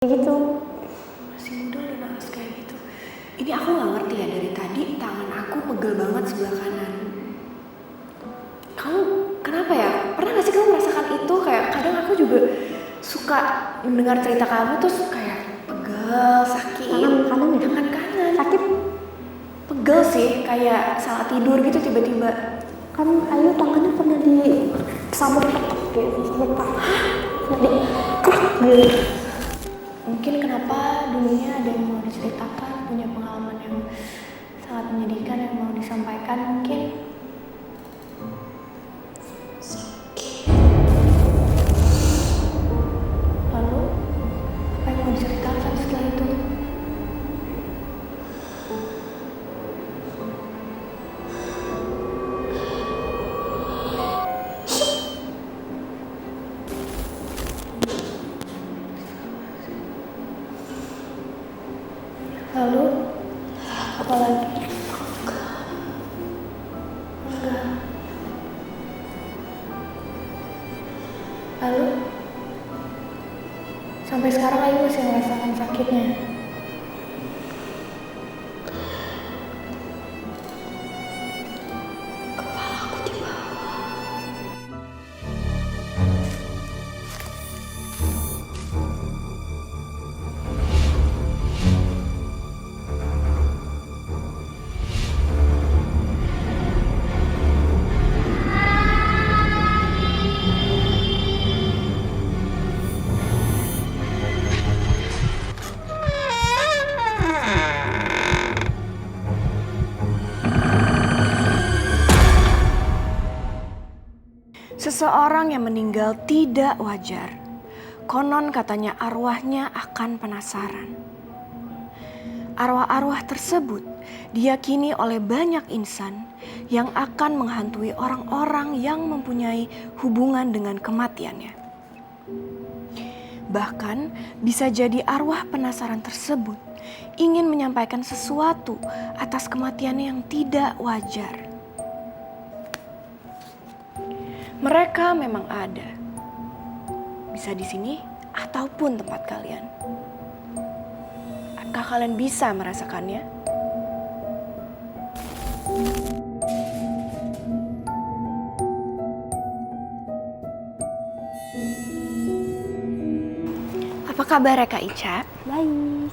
Kayak gitu. Masih muda udah nangis kayak gitu. Ini aku nggak ngerti ya, dari tadi tangan aku pegel banget sebelah kanan. Kamu kenapa ya? Pernah nggak sih kamu merasakan itu? Kayak kadang aku juga suka mendengar cerita kamu terus kayak pegel, sakit. Tangan kanan sakit. Pegel sih, kayak salah tidur gitu tiba-tiba. Kan Ayu tangannya pernah di sabuk gitu, sabuk di gitu. Mungkin kenapa dulunya ada yang mau diceritakan, punya pengalaman yang sangat menyedihkan yang mau disampaikan mungkin. Lalu apa yang mau diceritakan setelah itu? Lalu apa lagi? Enggak. Lalu sampai sekarang Ayu masih merasakan sakitnya. Kepalaku di bawah. Seseorang yang meninggal tidak wajar. Konon katanya arwahnya akan penasaran. Arwah-arwah tersebut diyakini oleh banyak insan yang akan menghantui orang-orang yang mempunyai hubungan dengan kematiannya. Bahkan bisa jadi arwah penasaran tersebut ingin menyampaikan sesuatu atas kematiannya yang tidak wajar. Mereka memang ada, bisa di sini ataupun tempat kalian. Apakah kalian bisa merasakannya? Apa kabar Kak Ica? Baik.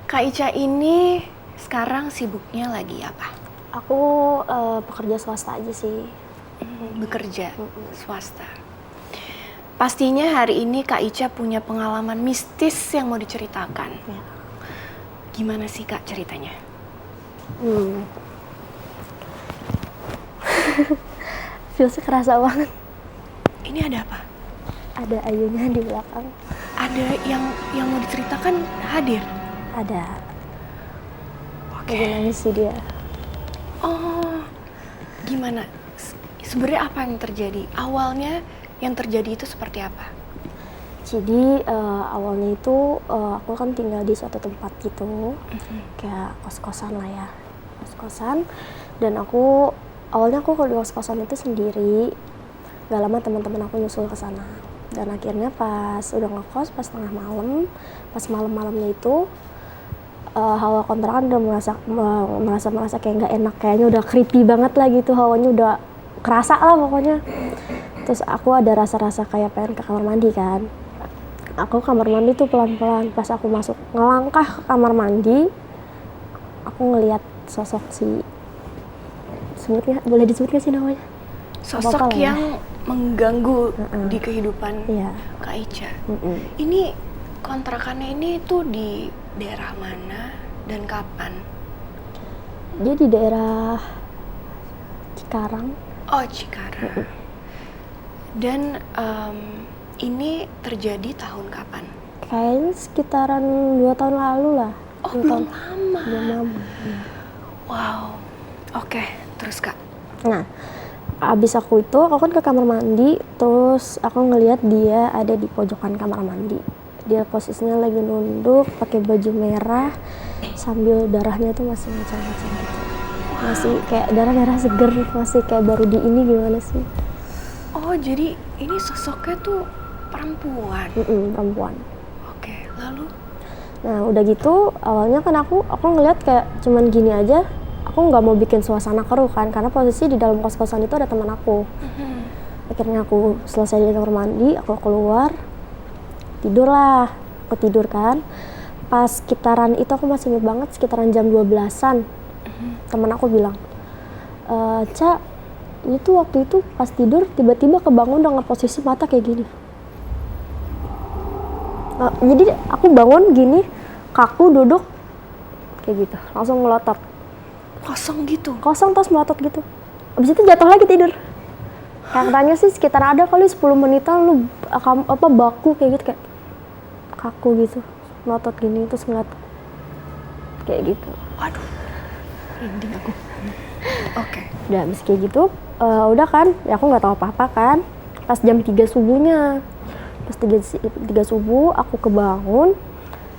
Kak Ica ini sekarang sibuknya lagi apa? Aku pekerja swasta aja sih. Bekerja swasta. Pastinya hari ini Kak Ica punya pengalaman mistis yang mau diceritakan. Ya. Gimana sih Kak ceritanya? Feelsnya kerasa banget. Ini ada apa? Ada Ayunya di belakang. Ada yang mau diceritakan hadir? Ada. Oke. Lagi nangis sih dia. Oh, gimana? Sebenarnya apa yang terjadi? Awalnya yang terjadi itu seperti apa? Jadi awalnya itu aku kan tinggal di suatu tempat gitu, kayak kos-kosan lah ya, kos-kosan. Dan awalnya aku kalau di kos-kosan itu sendiri. Gak lama teman-teman aku nyusul ke sana. Dan akhirnya pas udah ngekos, pas tengah malam, pas malam-malamnya itu hawa kontrakan udah merasa kayak nggak enak, kayaknya udah creepy banget lah gitu, hawanya udah kerasa lah pokoknya. Terus aku ada rasa-rasa kayak pengen ke kamar mandi kan. Aku kamar mandi tuh pelan-pelan. Pas aku masuk ngelangkah ke kamar mandi, aku ngelihat sosok boleh disebut gak sih namanya? Sosok ya? yang mengganggu di kehidupan Iya. Kak Ica. Ini kontrakannya ini tuh di daerah mana dan kapan? Dia di daerah Cikarang. Oh, Cikarang. Dan ini terjadi tahun kapan? Kayaknya sekitaran 2 tahun lalu lah. Oh, belum lama. Belum lama. Wow. Oke, terus Kak. Nah, abis aku kan ke kamar mandi, terus aku ngelihat dia ada di pojokan kamar mandi. Dia posisinya lagi nunduk, pakai baju merah, sambil darahnya tuh masih macam-macam gitu. Masih kayak darah-darah seger, masih kayak baru di ini gimana sih? Oh, jadi ini sosoknya tuh perempuan? Perempuan. Oke, lalu lalu? Nah udah gitu awalnya kan aku ngeliat kayak cuman gini aja, aku nggak mau bikin suasana keruh kan, karena posisi di dalam kos-kosan itu ada teman aku. Akhirnya aku selesai di kamar mandi, aku keluar, aku tidur kan. Pas sekitaran itu aku masih ingat banget, sekitaran jam 12-an teman aku bilang, Ca, ini tuh waktu itu pas tidur tiba-tiba kebangun dengan posisi mata kayak gini. Jadi aku bangun gini, kaku duduk kayak gitu, langsung melotot. Kosong gitu? Kosong terus melotot gitu. Abis itu jatuh lagi tidur. Katanya sih sekitar ada kali 10 menitan lu baku kayak gitu, kayak kaku gitu, melotot gini terus ngeliat kayak gitu. Waduh, merinding aku. Oke. Udah abis kayak gitu, udah kan, ya aku nggak tahu apa-apa kan. Pas jam 3 subuhnya, pas 3 subuh aku kebangun,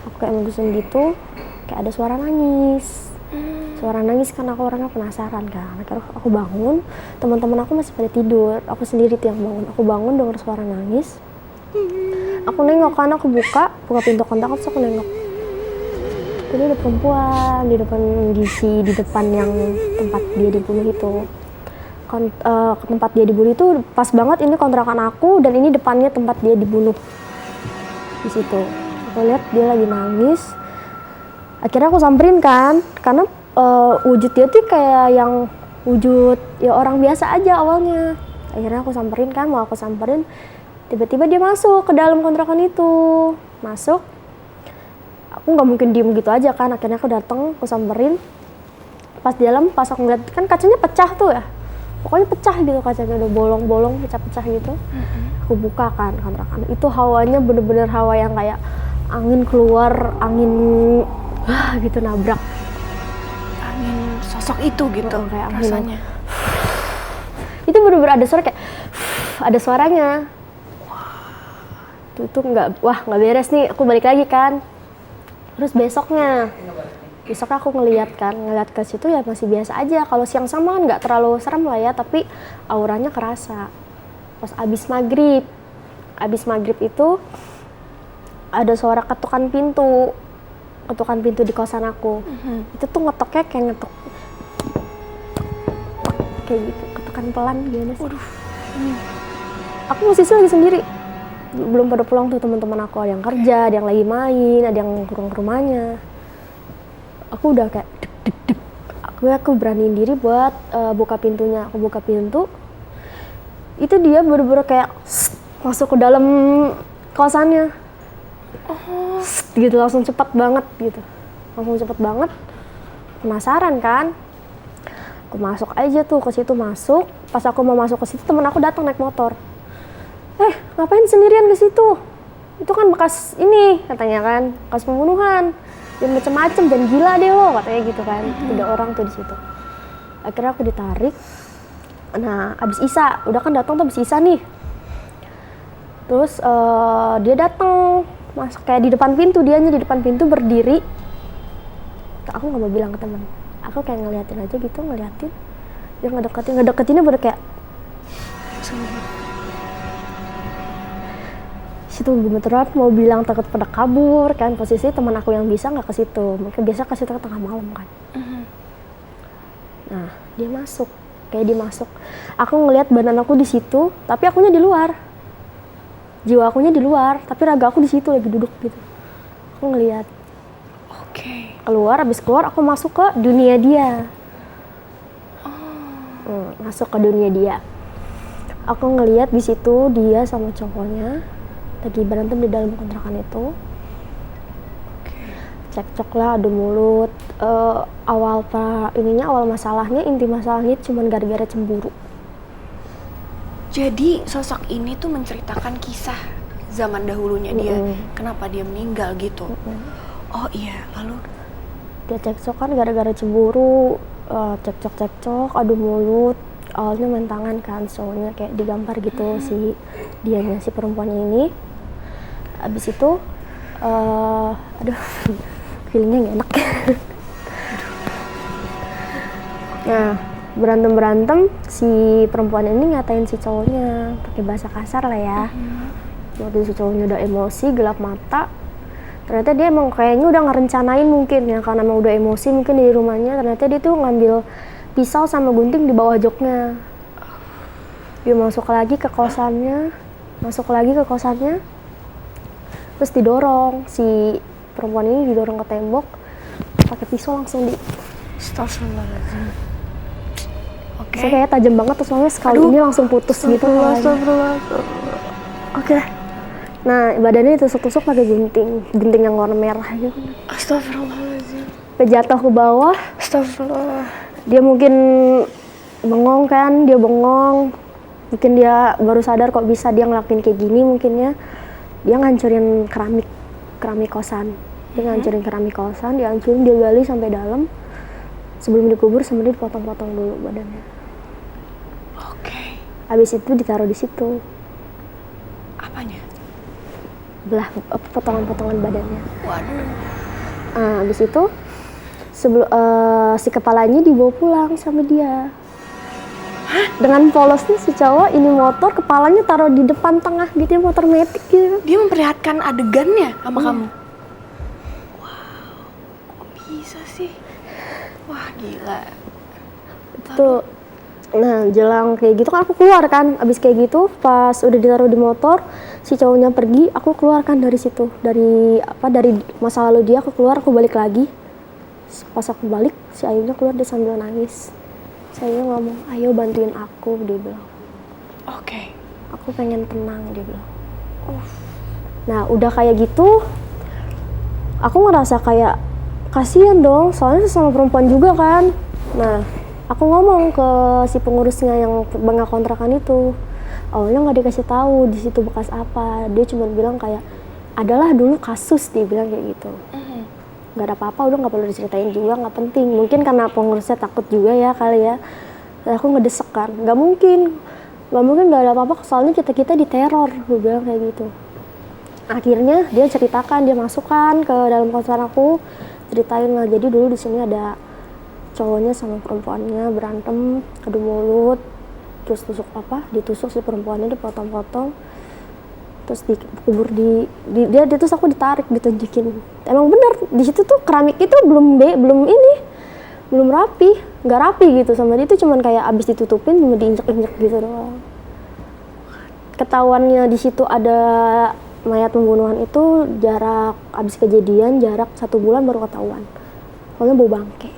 aku kayak mengusung gitu, kayak ada suara nangis. Suara nangis kan, aku orangnya penasaran kan. Akhirnya aku bangun, teman-teman aku masih pada tidur, aku sendiri tuh yang bangun. Aku bangun dengar suara nangis. Aku nengok kan, aku buka pintu kontak, terus aku nengok. Jadi ada perempuan di depan yang tempat dia dibunuh itu. Tempat dia dibunuh itu pas banget ini kontrakan aku, dan ini depannya tempat dia dibunuh. Di situ aku lihat dia lagi nangis. Akhirnya aku samperin kan, karena wujud dia tuh kayak yang wujud ya orang biasa aja awalnya. Akhirnya aku samperin kan, mau aku samperin, tiba-tiba dia masuk ke dalam kontrakan itu. Masuk, aku nggak mungkin diem gitu aja kan. Akhirnya aku datang, aku samperin. Pas di dalam, pas aku ngeliat kan kacanya pecah tuh ya, pokoknya pecah gitu kacanya, udah bolong-bolong, pecah-pecah gitu. Aku buka kan kontrakan itu, hawanya bener-bener hawa yang kayak angin keluar, angin gitu nabrak. Angin sosok itu gitu Kayak angin rasanya. Itu bener-bener ada suara kayak ada suaranya. Itu nggak beres nih. Aku balik lagi kan. Terus besoknya aku ngeliat ke situ ya masih biasa aja. Kalau siang sama kan nggak terlalu serem lah ya, tapi auranya kerasa. Pas abis maghrib itu ada suara ketukan pintu di kosan aku. Itu tuh ngetoknya kayak ngetok kayak gitu, ketukan pelan gimana sih. Aku posisi lagi sendiri, belum pada pulang tuh teman-teman aku, ada yang kerja, ada yang lagi main, ada yang pulang ke rumahnya. Aku udah kayak deg. Aku beraniin diri buat buka pintunya. Aku buka pintu, itu dia bener-bener kayak masuk ke dalam kosannya. Gitu, langsung cepet banget. Penasaran kan, aku masuk aja tuh ke situ. Pas aku mau masuk ke situ, temen aku datang naik motor. Ngapain sendirian ke situ? Itu kan bekas ini, katanya kan, bekas pembunuhan. Dan macem-macem, dan gila deh lo, katanya gitu kan. Ada orang tuh di situ. Akhirnya aku ditarik. Nah, abis Isa, udah kan datang tuh abis Isa nih. Terus dia datang, masuk kayak di depan pintu, dianya di depan pintu berdiri. Aku nggak mau bilang ke temen, aku kayak ngeliatin aja gitu, dia ngedeketinnya bener kayak situ gemeteran, mau bilang takut pada kabur kan. Posisi teman aku yang bisa nggak ke situ, mungkin biasa ke situ tengah malam kan. Nah dia masuk. Aku ngelihat badan aku di situ, tapi akunya di luar. Jiwa akunya di luar, tapi raga aku di situ lagi duduk gitu. Aku ngelihat. Habis keluar aku masuk ke dunia dia. Masuk ke dunia dia. Aku ngelihat di situ dia sama cowoknya lagi berantem di dalam kontrakan itu. Cekcok lah, adu mulut. Awal masalahnya, inti masalahnya cuma gara-gara cemburu. Jadi sosok ini tuh menceritakan kisah zaman dahulunya dia, kenapa dia meninggal gitu. Oh iya, lalu dia cekcok kan gara-gara cemburu, cekcok, adu mulut. Awalnya main tangan kan, soalnya kayak digampar gitu si perempuannya ini. Abis itu, feelingnya nggak enak. Nah, berantem si perempuan ini ngatain si cowoknya pakai bahasa kasar lah ya. Waktu si cowoknya udah emosi, gelap mata, Ternyata dia emang kayaknya udah ngerencanain mungkin ya, karena emang udah emosi mungkin di rumahnya. Ternyata dia tuh ngambil pisau sama gunting di bawah joknya. Dia masuk lagi ke kosannya, terus didorong, si perempuan ini didorong ke tembok, pakai pisau langsung di. Astagfirullahaladzim. Oke. Saya kayak tajam banget, terus soalnya sekali ini langsung putus gitu. Oke. Nah, badannya ditusuk-tusuk pakai gunting yang warna merah gitu. Astagfirullahaladzim. Sampai jatuh ke bawah. Astagfirullah. Dia mungkin bengong kan, mungkin dia baru sadar kok bisa dia ngelakuin kayak gini. Mungkinnya dia ngancurin keramik kosan. Dia dihancurin, dia gali sampai dalam. Sebelum dikubur sama dia dipotong-potong dulu badannya. Oke. Habis itu ditaruh di situ. Apanya? Potongan-potongan badannya. Waduh. Habis itu si kepalanya dibawa pulang sama dia. Hah? Dengan polosnya si cowok ini motor, kepalanya taruh di depan tengah gitu, motor metik gitu. Dia memperlihatkan adegannya sama kamu? Wow, kok bisa sih? Wah, gila. Itu, nah jelang kayak gitu kan aku keluar kan, abis kayak gitu pas udah ditaruh di motor, si cowoknya pergi, aku keluar kan dari situ, dari masa lalu dia, aku keluar, aku balik lagi. Pas aku balik, si Ayunya keluar, dia sambil nangis. Saya ngomong, ayo bantuin aku, dia bilang. Oke. Aku pengen tenang, dia bilang. Nah udah kayak gitu, aku ngerasa kayak kasihan dong, soalnya sesama perempuan juga kan. Nah aku ngomong ke si pengurusnya yang bangga kontrakan itu. Awalnya nggak dikasih tahu di situ bekas apa, dia cuma bilang kayak adalah dulu kasus, dia bilang kayak gitu. Nggak ada apa-apa, udah nggak perlu diceritain juga, nggak penting. Mungkin karena pengurusnya takut juga ya kali ya. Dan aku ngedesek kan, nggak mungkin nggak ada apa-apa, soalnya kita diteror, gue bilang kayak gitu. Akhirnya dia ceritakan, dia masukkan ke dalam kosan aku, ceritain lah. Jadi dulu di sini ada cowoknya sama perempuannya berantem, adu mulut, terus ditusuk si perempuannya, dipotong-potong. Terus dikubur dia terus aku ditarik, ditunjukin. Emang bener di situ tuh keramik itu belum rapi, nggak rapi gitu sama dia, itu cuman kayak abis ditutupin cuma diinjek-injek gitu doang. Ketahuannya di situ ada mayat pembunuhan itu jarak abis kejadian 1 bulan baru ketahuan. Soalnya bau bangke.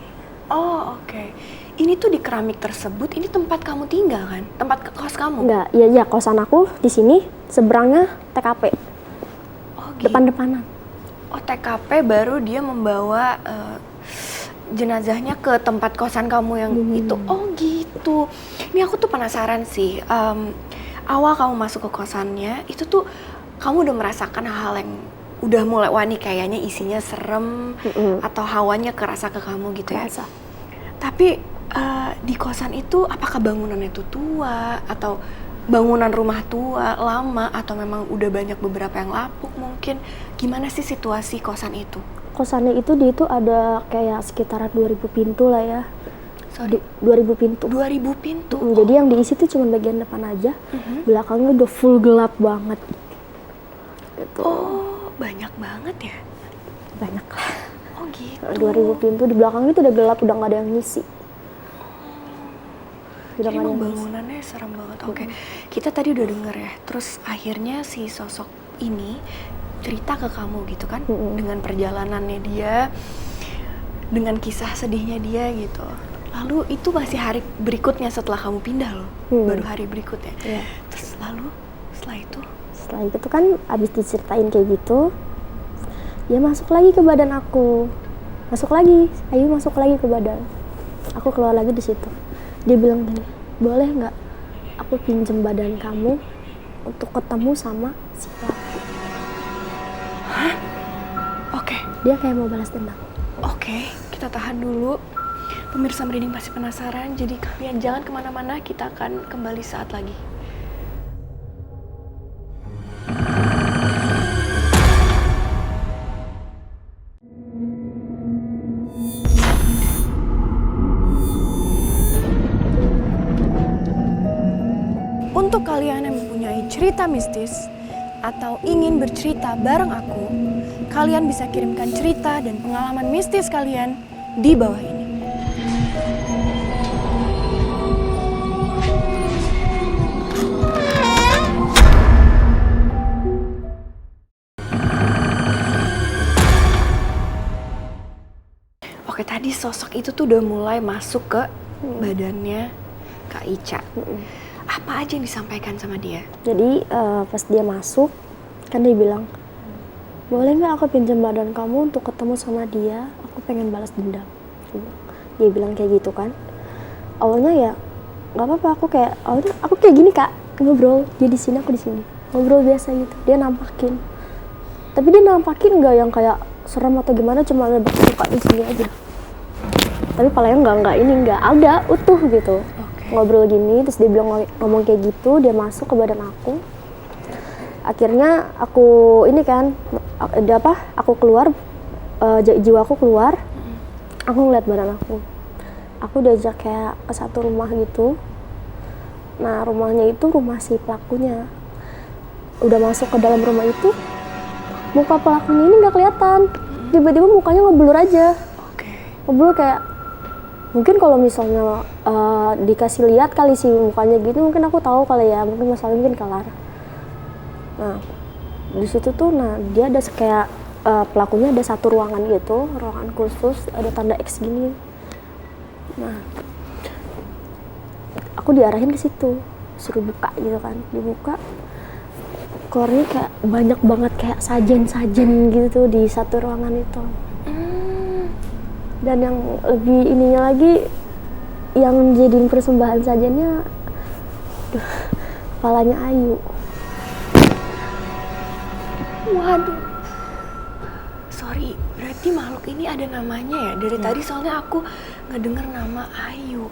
Oh, oke. Ini tuh di keramik tersebut, ini tempat kamu tinggal kan? Tempat kos kamu? Enggak, iya kosan aku di sini, seberangnya TKP. Oh, gitu. Depan-depanan. Oh, TKP baru dia membawa jenazahnya ke tempat kosan kamu yang itu. Oh, gitu. Ini aku tuh penasaran sih. Awal kamu masuk ke kosannya, itu tuh kamu udah merasakan hal yang udah mulai, wah nih kayaknya isinya serem atau hawanya kerasa ke kamu gitu ya? Kerasa. Tapi di kosan itu apakah bangunannya itu tua atau bangunan rumah tua, lama, atau memang udah banyak beberapa yang lapuk mungkin? Gimana sih situasi kosan itu? Kosannya itu ada kayak sekitaran 2000 pintu lah ya. Sorry? 2000 pintu. 2000 pintu? Jadi yang diisi tuh cuma bagian depan aja, belakangnya udah full gelap banget. Gitu. Oh, banyak banget ya? Banyak lah. Oh gitu. 2000 pintu, di belakang itu udah gelap, udah nggak ada yang ngisi. Jadi emang bangunannya serem banget. Oke, kita tadi udah denger ya. Terus akhirnya si sosok ini cerita ke kamu gitu kan, dengan perjalanannya dia, dengan kisah sedihnya dia gitu. Lalu itu masih hari berikutnya setelah kamu pindah loh, baru hari berikutnya. Iya. Terus lalu setelah itu tuh kan abis diceritain kayak gitu, dia masuk lagi ke badan aku. Ayu masuk lagi ke badan. Aku keluar lagi di situ. Dia bilang gini, boleh nggak aku pinjem badan kamu untuk ketemu sama si pelaku? Hah? Oke. Dia kayak mau balas dendam. Oke, kita tahan dulu. Pemirsa Merinding pasti penasaran, jadi kalian jangan kemana-mana, kita akan kembali saat lagi. Untuk kalian yang mempunyai cerita mistis atau ingin bercerita bareng aku, kalian bisa kirimkan cerita dan pengalaman mistis kalian di bawah ini. Oke, tadi sosok itu tuh udah mulai masuk ke badannya Kak Ica. Apa aja yang disampaikan sama dia? Jadi pas dia masuk, kan dia bilang, boleh nggak aku pinjam badan kamu untuk ketemu sama dia? Aku pengen balas dendam. Dia bilang kayak gitu kan. Awalnya ya nggak apa-apa, awalnya aku kayak gini Kak, ngobrol. Dia di sini, aku di sini, ngobrol biasa gitu. Dia nampakin, tapi dia nampakin nggak yang kayak serem atau gimana, cuma lebih suka di sini aja. Tapi palanya nggak ada utuh gitu. Ngobrol gini, terus dia bilang ngomong kayak gitu, dia masuk ke badan aku. Akhirnya aku ini kan, aku keluar, jiwa aku keluar, aku ngeliat badan aku. Aku diajak kayak ke satu rumah gitu. Nah rumahnya itu rumah si pelakunya. Udah masuk ke dalam rumah itu, muka pelakunya ini nggak kelihatan. Tiba-tiba mukanya ngeblur aja. Ngeblur kayak, mungkin kalau misalnya dikasih lihat kali sih mukanya gitu, mungkin aku tahu kali ya, mungkin masalah mungkin kelar. Nah di situ tuh, dia ada kayak pelakunya ada satu ruangan gitu, ruangan khusus, ada tanda X gini. Nah aku diarahin ke situ, suruh buka gitu kan, dibuka, keluarnya kayak banyak banget kayak sajen-sajen gitu tuh di satu ruangan itu. Dan yang lebih ininya lagi, yang jadiin persembahan sajennya, kepalanya Ayu. Waduh. Sorry, berarti makhluk ini ada namanya ya? Dari tadi soalnya aku ngedenger nama Ayu.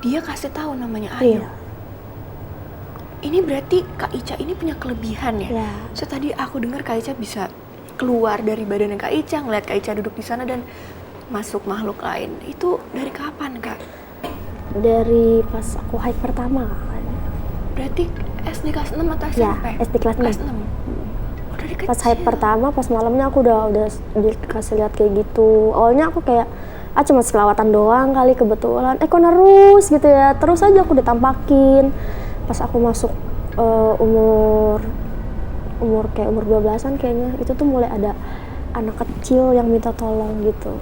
Dia kasih tahu namanya Ayu. Iya. Ini berarti Kak Ica ini punya kelebihan ya? Ya. So tadi aku dengar Kak Ica bisa keluar dari badannya Kak Ica, ngeliat Kak Ica duduk di sana dan masuk makhluk lain. Itu dari kapan Kak? Dari pas aku haid pertama. Berarti SD kelas 6 atau SMP? Ya, SD kelas 6. Kelas 6. Oh, dari kecil. Pas haid pertama, pas malamnya aku udah dikasih lihat kayak gitu. Awalnya aku kayak, cuma selawatan doang kali kebetulan. Kok nerus gitu ya. Terus aja aku ditampakin. Pas aku masuk umur 12-an kayaknya, itu tuh mulai ada anak kecil yang minta tolong gitu.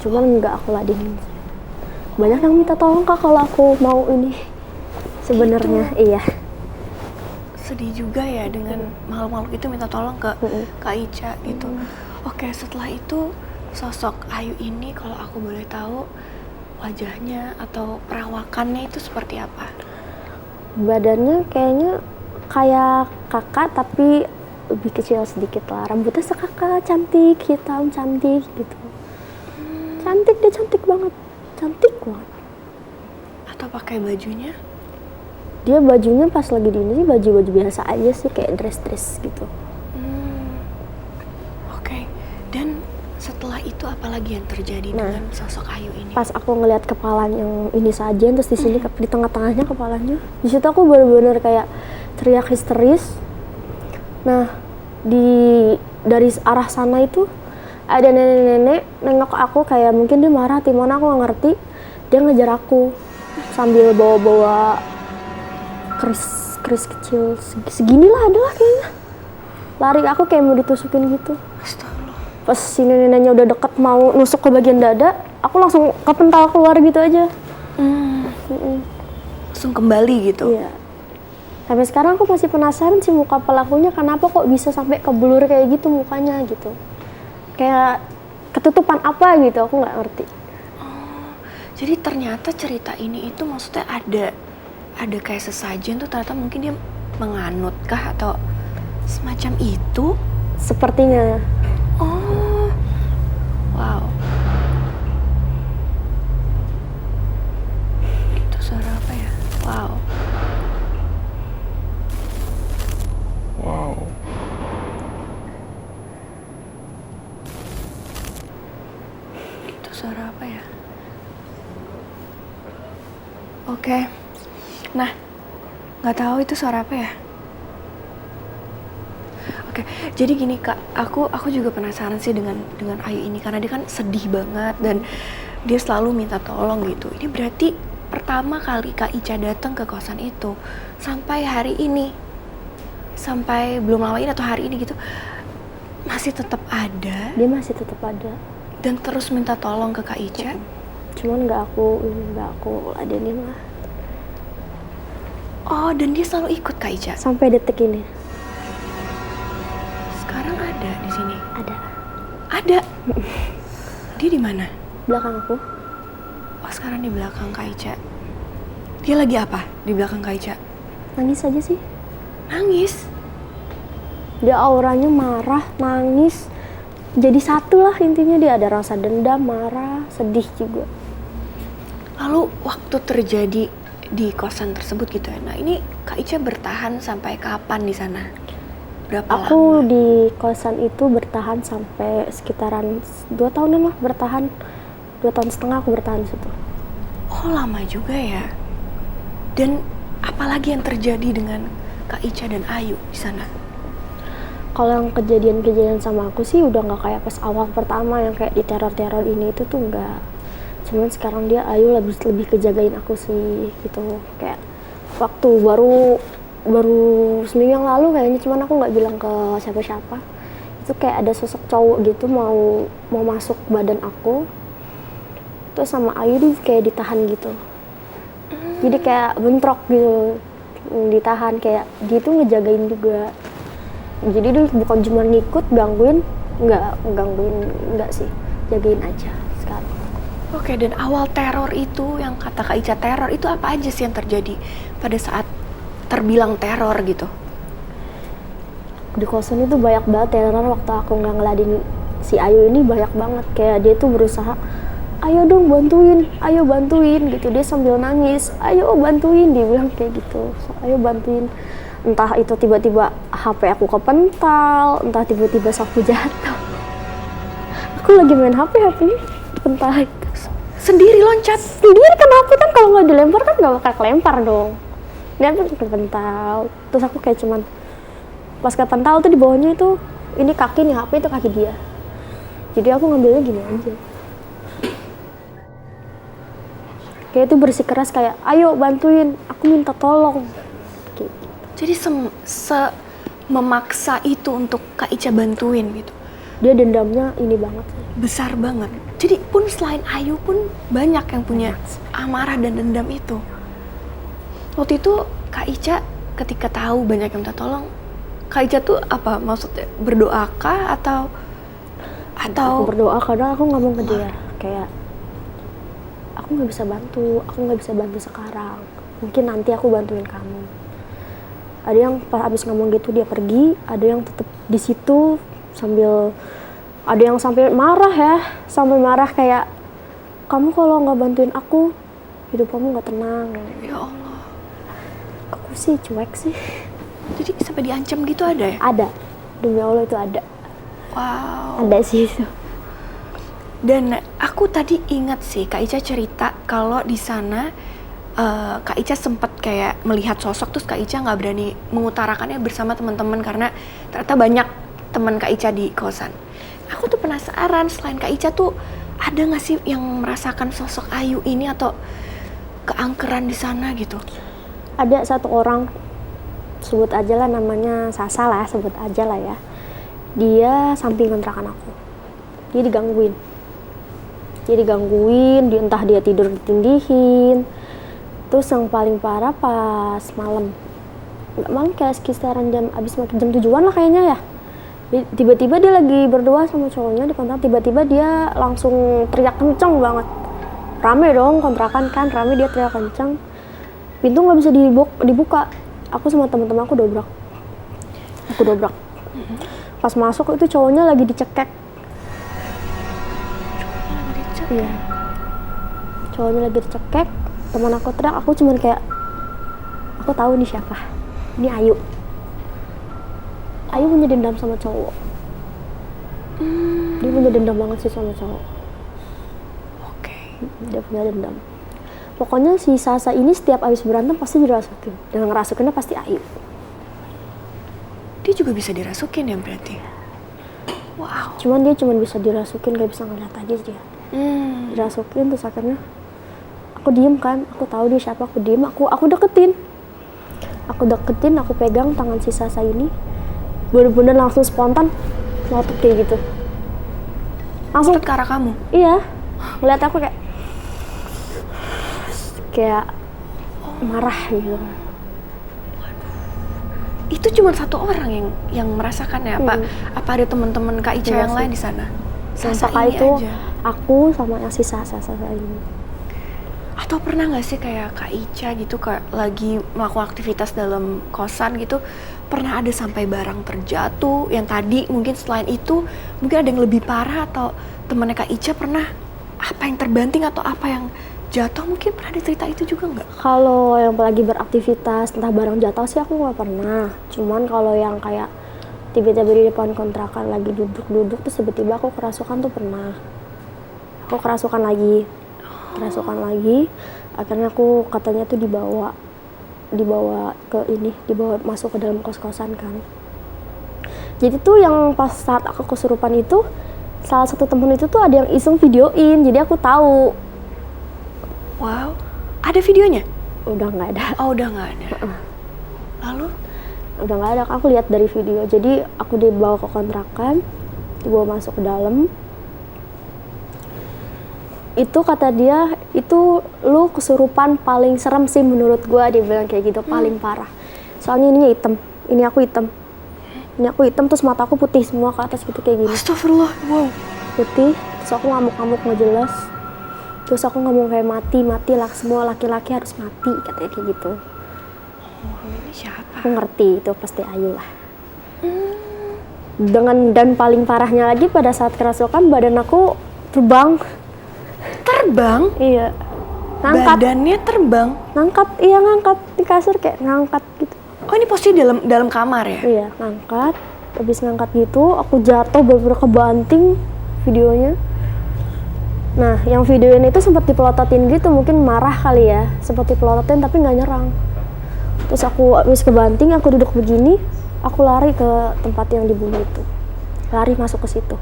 Cuman nggak aku ladenin. Banyak yang minta tolong Kak kalau aku mau ini. Sebenarnya iya. Sedih juga ya dengan makhluk-makhluk itu minta tolong ke Kak Ica gitu. Oke, setelah itu sosok Ayu ini kalau aku boleh tahu wajahnya atau perawakannya itu seperti apa? Badannya kayaknya kayak kakak tapi lebih kecil sedikit lah. Rambutnya sekakak, cantik, hitam, cantik gitu. Cantik, dia cantik banget. Cantik banget. Atau pakai bajunya? Dia bajunya pas lagi di ini baju-baju biasa aja sih, kayak dress-dress gitu. Oke. Dan setelah itu apa lagi yang terjadi dengan sosok Ayu ini? Pas aku ngelihat kepalanya yang ini saja, terus di sini di tengah-tengahnya kepalanya. Di situ aku benar-benar kayak teriak histeris. Nah, dari arah sana itu ada nenek-nenek nengok aku, kayak mungkin dia marah atau mana aku nggak ngerti. Dia ngejar aku sambil bawa-bawa keris kecil seginilah adalah kayaknya. Lari aku kayak mau ditusukin gitu. Astagfirullah. Pas si neneknya udah deket mau nusuk ke bagian dada, aku langsung kepental keluar gitu aja. Langsung kembali gitu? Iya. Sampai sekarang aku masih penasaran sih muka pelakunya kenapa kok bisa sampai keblur kayak gitu mukanya gitu. Kayak ketutupan apa gitu, aku nggak ngerti. Oh, jadi ternyata cerita ini itu maksudnya ada kayak sesajen tuh ternyata mungkin dia menganut kah atau semacam itu? Sepertinya. Oh, wow. Itu suara apa ya? Wow. Wow. Itu suara apa ya? Oke. Nah, nggak tahu itu suara apa ya? Oke, jadi gini Kak, aku juga penasaran sih dengan Ayu ini karena dia kan sedih banget dan dia selalu minta tolong gitu. Ini berarti pertama kali Kak Ica datang ke kosan itu sampai hari ini, sampai belum lama ini atau hari ini gitu, masih tetap ada Dia masih tetap ada. dan terus minta tolong ke Kak Ica. Cuman nggak aku ladenin lah. Oh, dan dia selalu ikut Kak Ica. Sampai detik ini Sekarang ada di sini. ada. Ada. Dia di mana? Belakang aku. Oh, sekarang di belakang Kak Ica. Dia lagi apa di belakang Kak Ica? Nangis aja sih. Nangis. Dia auranya marah, nangis. Jadi satu lah intinya, dia ada rasa dendam, marah, sedih juga. Lalu waktu terjadi di kosan tersebut gitu ya. Nah, ini Kak Ica bertahan sampai kapan di sana? Berapa Aku lama? di kosan itu bertahan sampai sekitaran 2 tahunan lah, bertahan 2 tahun setengah aku bertahan di situ. Oh, lama juga ya. Dan apalagi yang terjadi dengan Kak Ica dan Ayu di sana? Kalau yang kejadian-kejadian sama aku sih udah nggak kayak pas awal pertama yang kayak di teror-teror ini itu tuh nggak. Cuman sekarang dia Ayu lebih kejagain aku sih gitu. Kayak waktu baru seminggu yang lalu kayaknya, cuman aku nggak bilang ke siapa-siapa. Itu kayak ada sosok cowok gitu mau masuk badan aku. Terus sama Ayu dia kayak ditahan gitu. Jadi kayak bentrok gitu, ditahan, kayak dia tuh ngejagain juga. Jadi dia bukan cuma ngikut, gangguin, enggak sih, jagain aja sekarang. Oke, dan awal teror itu yang kata Kak Ica teror itu apa aja sih yang terjadi pada saat terbilang teror gitu? Di kosan itu banyak banget teror waktu aku nggak ngeladin si Ayu ini, banyak banget. Kayak dia tuh berusaha, ayo dong bantuin, ayo bantuin gitu. Dia sambil nangis, ayo bantuin, dia bilang kayak gitu. Ayo bantuin. Entah itu tiba-tiba HP aku kepental, entah tiba-tiba sapu jatuh. Aku lagi main HP-nya kepental itu. Sendiri loncat? Sendiri kenapa, kan kalau nggak dilempar kan nggak bakal kelempar dong. Dia tuh kepental. Terus aku kayak cuman pas kepental tuh di bawahnya itu, ini kaki nih HP, itu kaki dia. Jadi aku ngambilnya gini aja. Kayak itu bersikeras kayak, ayo bantuin, aku minta tolong. Jadi memaksa itu untuk Kak Ica bantuin gitu. Dia dendamnya ini banget sih. Besar banget. Jadi pun selain Ayu pun banyak yang punya amarah dan dendam itu. Waktu itu Kak Ica ketika tahu banyak yang minta tolong, Kak Ica tuh apa maksudnya? Berdoa kah atau Aku berdoa karena aku ngomong ke dia kayak, aku nggak bisa bantu sekarang. Mungkin nanti aku bantuin kamu. Ada yang pas abis ngomong gitu dia pergi, ada yang tetap di situ ada yang sampai marah kayak, kamu kalau nggak bantuin aku, hidup kamu nggak tenang. ya Allah. Aku sih cuek sih. Jadi sampai diancam gitu ada ya? Ada, demi Allah itu ada. Wow. Ada sih itu. Dan aku tadi ingat sih Kak Ica cerita kalau di sana Kak Ica sempat kayak melihat sosok, terus Kak Ica nggak berani mengutarakannya bersama teman-teman karena ternyata banyak teman Kak Ica di kosan. Aku tuh penasaran, selain Kak Ica tuh ada nggak sih yang merasakan sosok Ayu ini atau keangkeran di sana gitu? Ada satu orang, sebut aja lah namanya Sasa lah, sebut aja lah ya. Dia samping kontrakan aku. Dia digangguin, entah dia tidur ditindihin. Terus yang paling parah pas malam, nggak malam, kayak sekitaran abis jam 7-an lah kayaknya ya. Tiba-tiba dia lagi berdoa sama cowoknya di kontrakan, tiba-tiba dia langsung teriak kenceng banget. Rame dong kontrakan kan, rame, dia teriak kenceng. Pintu nggak bisa dibuka. Aku sama teman-teman aku dobrak. Pas masuk itu cowoknya lagi dicekek. Iya. Cowoknya lagi dicekek. Teman aku teriak, aku cuman kayak, aku tahu nih siapa. Ini Ayu. Ayu punya dendam sama cowok. Dia punya dendam banget sih sama cowok. Oke. Dia punya dendam. Pokoknya si Sasa ini setiap habis berantem pasti dirasukin. Dan ngerasukinnya pasti Ayu. Dia juga bisa dirasukin ya berarti? Wow. Cuman dia cuma bisa dirasukin, gak bisa ngeliat aja dia. Dirasukin terus akhirnya aku diem kan, aku tahu dia siapa, aku diem, aku deketin, aku pegang tangan si Sasa ini, bener-bener langsung spontan ngotot kayak gitu, langsung Ngotot ke arah kamu? iya, ngeliat aku kayak marah gitu. Itu cuma satu orang yang merasakan ya? Apa ada teman-teman Kak Ica yang lain di sana? Sasa ini itu aja. aku sama yang si Sasa ini. Atau pernah nggak sih kayak Kak Ica gitu, kayak lagi melakukan aktivitas dalam kosan gitu, pernah ada sampai barang terjatuh yang tadi mungkin selain itu mungkin ada yang lebih parah, atau temannya Kak Ica pernah apa yang terbanting atau apa yang jatuh, mungkin pernah ada cerita itu juga nggak? Kalau yang lagi beraktivitas entah barang jatuh sih aku nggak pernah. Cuman kalau yang kayak tiba-tiba di depan kontrakan lagi duduk terus tiba-tiba aku kerasukan tuh pernah. Aku kerasukan lagi. Akhirnya aku katanya tuh dibawa masuk ke dalam kos-kosan kan. Jadi tuh yang pas saat aku kesurupan itu, salah satu temen itu tuh ada yang iseng videoin, jadi aku tahu. Wow, ada videonya? Udah nggak ada. Oh, udah nggak ada. Lalu? Udah nggak ada, aku lihat dari video. Jadi aku dibawa ke kontrakan, dibawa masuk ke dalam. Itu kata dia, itu lu kesurupan paling serem sih menurut gua, dia bilang kayak gitu, paling parah. Soalnya ininya hitam, ini aku hitam terus mataku putih semua ke atas gitu kayak gini. Astagfirullah, wow. Putih, terus aku ngamuk-ngamuk nggak jelas. Terus aku ngomong kayak mati lah, semua laki-laki harus mati, katanya kayak gitu. Oh, ini siapa? Aku ngerti, itu pasti Ayu lah. Dan paling parahnya lagi pada saat kerasukan badan aku terbang. Terbang? Iya. Ngangkat. Badannya terbang? Ngangkat di kasur kayak ngangkat gitu. Oh, ini posisi dalam kamar ya? Iya, ngangkat. Habis ngangkat gitu, aku jatuh bener-bener kebanting videonya. Nah, yang videonya itu sempat dipelototin gitu, mungkin marah kali ya. Sempat dipelototin tapi nggak nyerang. Terus aku habis kebanting, aku duduk begini, aku lari ke tempat yang dibunuh itu. Lari masuk ke situ.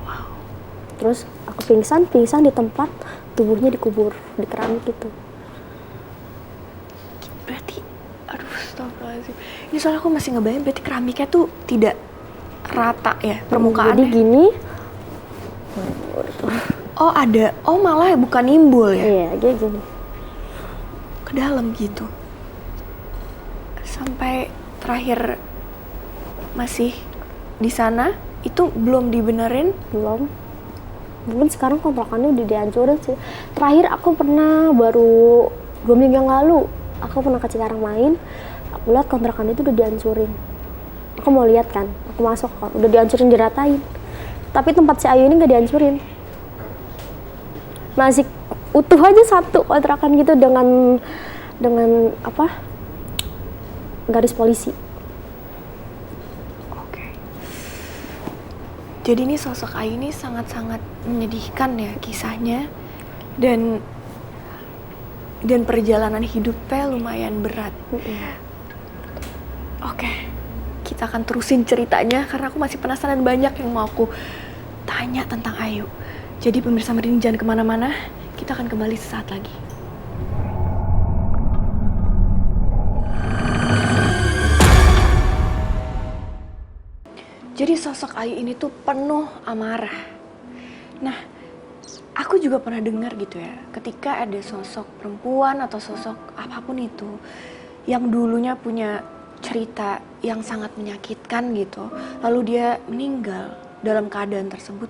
Wow. Terus aku pingsan di tempat, tubuhnya dikubur di keramik itu. Berarti, aduh, astagfirullahaladzim. Ini soalnya aku masih ngebayang, berarti keramiknya tuh tidak rata ya permukaannya? Jadi gini. Oh, ada. Oh, malah bukan nimbul ya? Iya, kayak gini. Ke dalam gitu. Sampai terakhir masih di sana, itu belum dibenerin? Belum. Mungkin sekarang kontrakannya udah dihancurin sih. Terakhir aku pernah baru 2 minggu yang lalu, aku pernah ke Cikarang main, aku lihat kontrakan itu udah dihancurin. Aku mau lihat kan, aku masuk kan, udah dihancurin, diratain. Tapi tempat si Ayu ini nggak dihancurin. Masih utuh aja satu kontrakan gitu dengan apa? Garis polisi. Oke. Jadi ini sosok Ayu ini sangat-sangat menyedihkan ya kisahnya, dan perjalanan hidupnya lumayan berat. Oke, kita akan terusin ceritanya karena aku masih penasaran, banyak yang mau aku tanya tentang Ayu. Jadi pemirsa Merdini jangan kemana-mana, kita akan kembali sesaat lagi. Jadi sosok Ayu ini tuh penuh amarah. Nah, aku juga pernah dengar gitu ya, ketika ada sosok perempuan atau sosok apapun itu yang dulunya punya cerita yang sangat menyakitkan gitu, lalu dia meninggal dalam keadaan tersebut,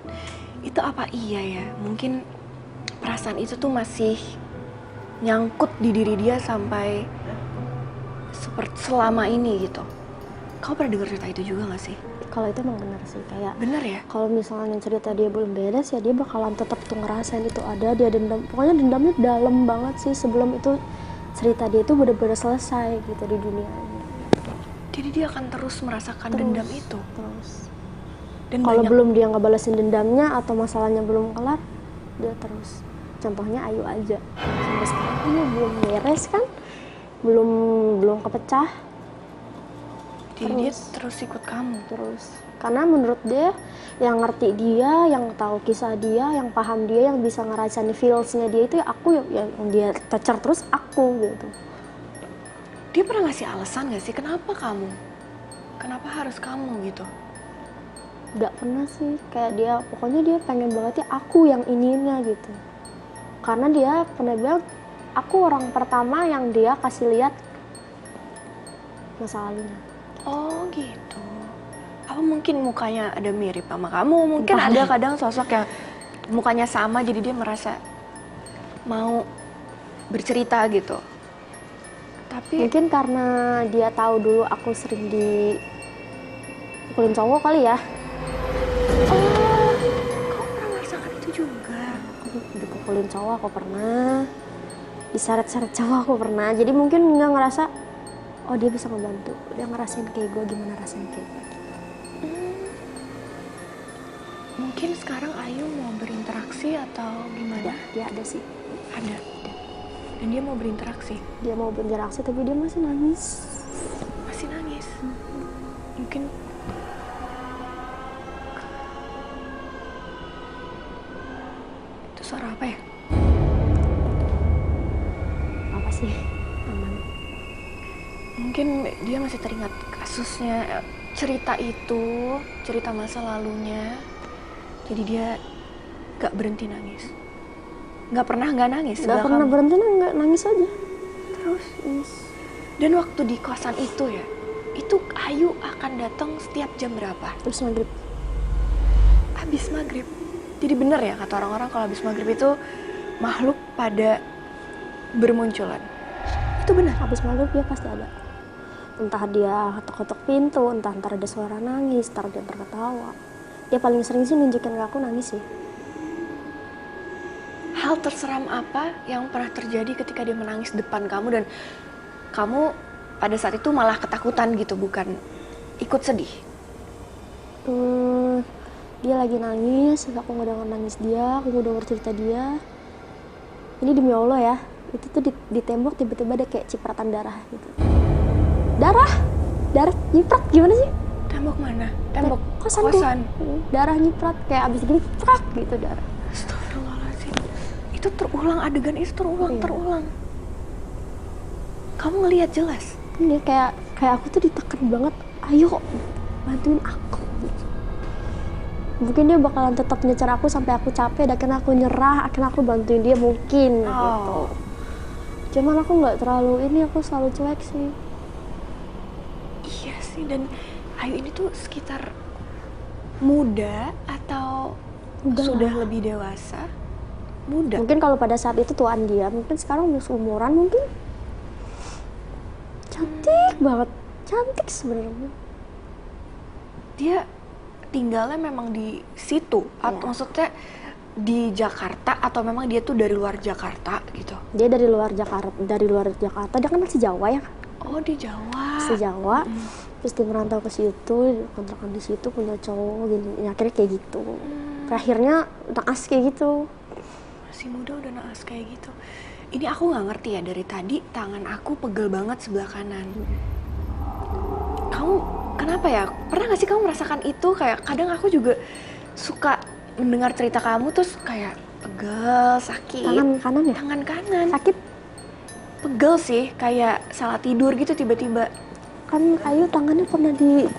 itu apa iya ya? Mungkin perasaan itu tuh masih nyangkut di diri dia sampai seperti selama ini gitu. Kau pernah dengar cerita itu juga gak sih? Kalau itu emang benar sih, kayak bener ya? kalau misalnya cerita dia belum beres ya dia bakalan tetap tuh ngerasain itu ada, dia dendam, pokoknya dendamnya dalam banget sih sebelum itu cerita dia itu benar-benar selesai gitu di dunia ini. Jadi dia akan terus merasakan dendam itu? Terus. Dan kalau banyak... belum dia nggak balesin dendamnya atau masalahnya belum kelar, dia terus. Contohnya Ayu aja, sampai sekarang ini belum beres kan, belum kepecah. Jadi dia terus ikut kamu. Terus karena menurut dia, yang ngerti dia, yang tahu kisah dia, yang paham dia, yang bisa ngerasain feels-nya dia itu ya aku, yang dia tecer terus aku gitu. Dia pernah ngasih alasan gak sih kenapa kamu? Kenapa harus kamu gitu? Gak pernah sih, kayak dia pokoknya dia pengen banget ya aku yang ininya gitu. Karena dia pernah bilang aku orang pertama yang dia kasih lihat masa lalunya. Oh gitu. Apa mungkin mukanya ada mirip sama kamu? Mungkin Entah. ada kadang sosok yang mukanya sama jadi dia merasa mau bercerita gitu. Tapi Mungkin karena dia tahu dulu aku sering dipukulin cowok kali ya. oh, kau pernah merasakan itu juga? Dipukulin cowok aku pernah, diseret-seret cowok aku pernah. Jadi mungkin nggak ngerasa, oh dia bisa ngebantu, dia ngerasain kayak gue, gimana rasanya kayak gue. Mungkin sekarang Ayu mau berinteraksi atau gimana? Dia ada sih, Ada. Dan dia mau berinteraksi. dia mau berinteraksi tapi dia masih nangis. Masih nangis. Mungkin itu suara apa ya? Apa sih? Aman. Mungkin dia masih teringat kasusnya, cerita itu, cerita masa lalunya. Jadi dia gak berhenti nangis. Gak pernah gak nangis? Gak pernah berhenti, nggak nangis aja. Terus? Nangis. Dan waktu di kosan itu ya, itu Ayu akan datang setiap jam berapa? Terus maghrib. Habis maghrib. Jadi bener ya kata orang-orang kalau habis maghrib itu makhluk pada bermunculan. Itu benar? Habis maghrib dia pasti ada. Entah dia ketok-ketok pintu, entah ntar ada suara nangis, ntar dia terketawa. Dia paling sering sih nunjukin ke aku nangis sih. Hal terseram apa yang pernah terjadi ketika dia menangis depan kamu dan kamu pada saat itu malah ketakutan gitu, bukan ikut sedih? Dia lagi nangis, aku ngedenger nangis dia, aku ngedenger cerita dia. Ini demi Allah ya, itu tuh di tembok tiba-tiba ada kayak cipratan darah gitu. Darah nyiprat, gimana sih? Tembok mana? Tembok Kosan. Darah nyiprat kayak abis gini, prak gitu darah. Astagfirullahaladzim. Itu terulang, adegan itu terulang. Iya. Kamu ngelihat jelas? Dia kayak aku tuh ditekan banget, ayo bantuin aku gitu. Mungkin dia bakalan tetap nyecer aku sampai aku capek, dan akhirnya aku nyerah, akhirnya aku bantuin dia mungkin gitu. Cuman aku nggak terlalu aku selalu cuek sih. Iya sih, dan Ayu ini tuh sekitar muda atau sudah lebih dewasa? Muda. Mungkin kalau pada saat itu tuan dia, mungkin sekarang udah seumuran mungkin. Cantik banget, cantik sebenarnya. Dia tinggalnya memang di situ, atau maksudnya di Jakarta atau memang dia tuh dari luar Jakarta gitu? Dia dari luar Jakarta, dia kan masih Jawa ya. Oh di Jawa. Masih Jawa. Terus dia merantau ke situ, kontrakan di situ, punya cowok gini. Ya, akhirnya kayak gitu. Akhirnya naas kayak gitu. Masih muda udah naas kayak gitu. Ini aku nggak ngerti ya, dari tadi tangan aku pegel banget sebelah kanan. Kamu kenapa ya? Pernah nggak sih kamu merasakan itu? Kayak kadang aku juga suka mendengar cerita kamu terus kayak pegel, sakit. Tangan kanan ya? Tangan kanan. Sakit. Pegel sih, kayak salah tidur gitu tiba-tiba. Kan Ayu tangannya pernah di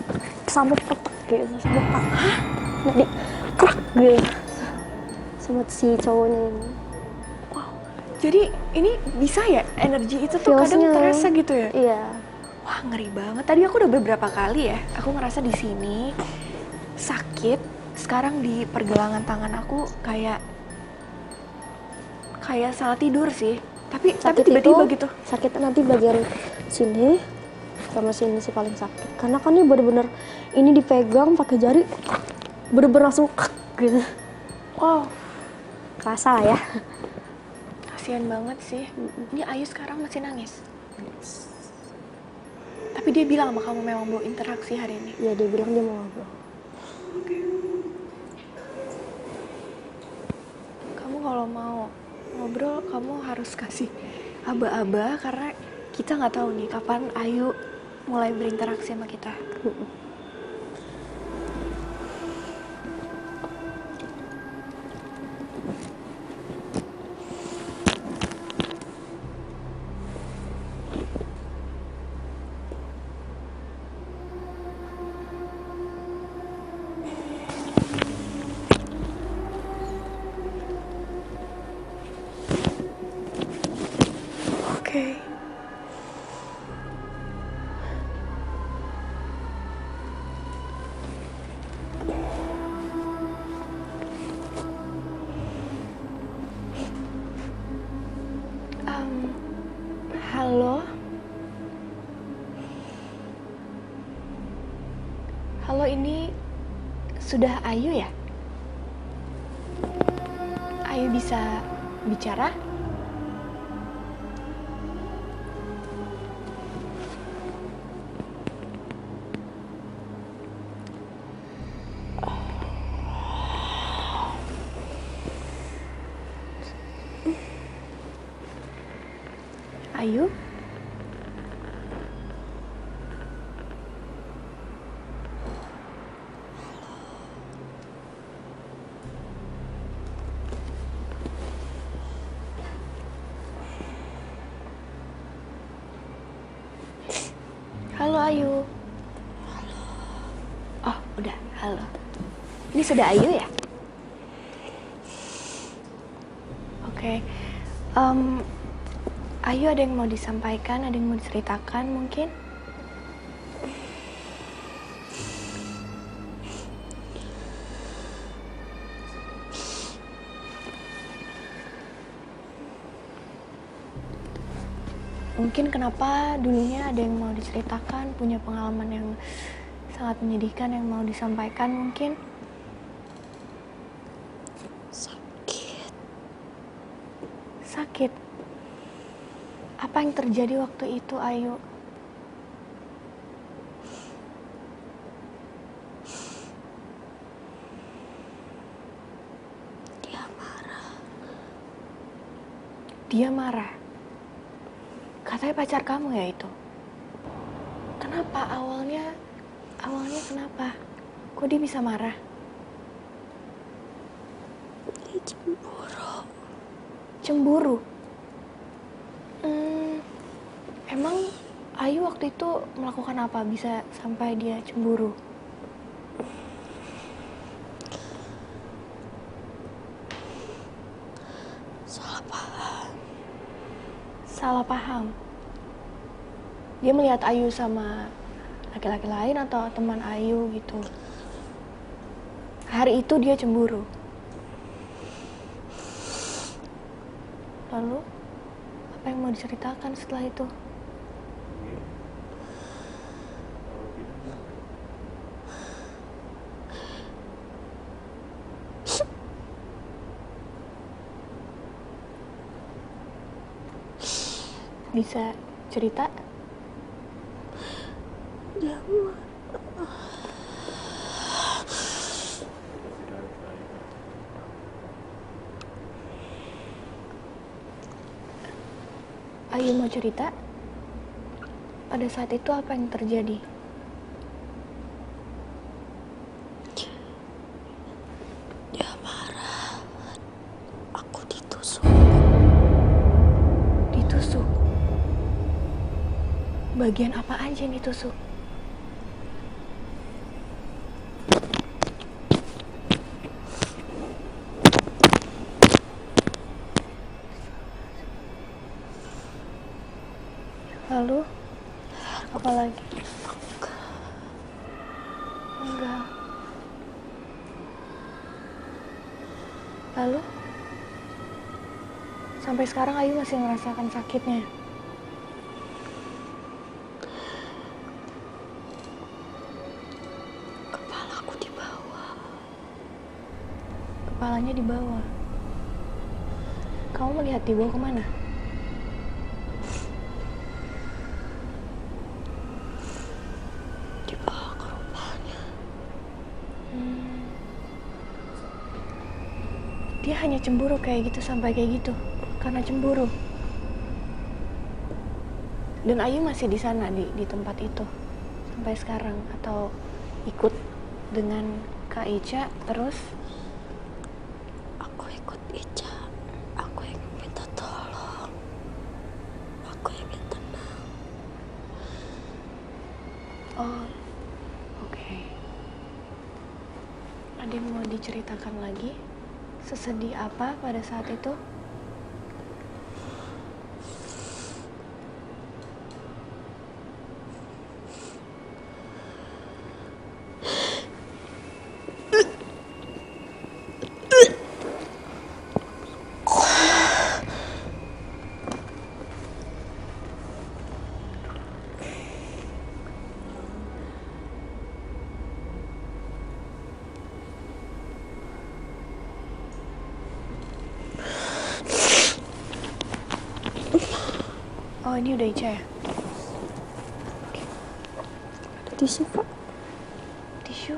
sambut petek gitu, sambut pak. Hah? Nah, di krak gitu. Sama si cowoknya ini. Wow. Jadi ini bisa ya energi itu tuh Feels-nya. kadang terasa gitu ya? Iya. Wah ngeri banget. Tadi aku udah beberapa kali ya, aku ngerasa di sini sakit. Sekarang di pergelangan tangan aku kayak salah tidur sih. Tapi tiba-tiba gitu. Sakit nanti bagian sini sama sini sih paling sakit. Karena kan ini bener-bener ini dipegang pakai jari, bener-bener langsung gitu. Wow. Kerasa lah ya. Kasian banget sih. Ini Ayu sekarang masih nangis. Tapi dia bilang sama kamu memang mau interaksi hari ini. Iya, dia bilang dia mau ngobrol. Kamu kalau mau ngobrol, kamu harus kasih aba-aba karena kita nggak tahu nih kapan Ayu mulai berinteraksi sama kita. Oke. Halo? Halo, ini sudah Ayu ya? Ayu bisa bicara? Ayu? Halo Ayu. Oh, udah. Halo. Ini sudah Ayu ya? Oke. Ayu ada yang mau disampaikan, ada yang mau diceritakan mungkin? Mungkin kenapa dulunya ada yang mau diceritakan, punya pengalaman yang sangat menyedihkan yang mau disampaikan mungkin? Sakit. Apa yang terjadi waktu itu, Ayu? Dia marah. Katanya pacar kamu ya itu? Kenapa awalnya kenapa? Kok dia bisa marah? Dia cemburu. Cemburu? Emang Ayu waktu itu melakukan apa bisa sampai dia cemburu? Salah paham. Dia melihat Ayu sama laki-laki lain atau teman Ayu gitu. Hari itu dia cemburu. Lalu, apa yang mau diceritakan setelah itu? Bisa cerita? Ayu mau cerita? Pada saat itu apa yang terjadi? Dia marah. Aku ditusuk. Ditusuk? Bagian apa aja yang ditusuk? Lalu, apa lagi? Enggak. Lalu, sampai sekarang Ayu masih merasakan sakitnya. Kepalaku di bawah. Kepalanya di bawah. Kamu melihat di bawah kemana? Di bawah kerupanya. Dia hanya cemburu kayak gitu sampai kayak gitu. Karena cemburu. Dan Ayu masih di sana di tempat itu sampai sekarang atau ikut dengan Kak Ica terus? Aku ikut Ica, aku yang minta tolong, aku yang minta tenang. Oh, oke. Ada yang mau diceritakan lagi? Sesedih apa pada saat itu? Oh, ini udah Ica ya? Ada tisu, Kak. Tisu?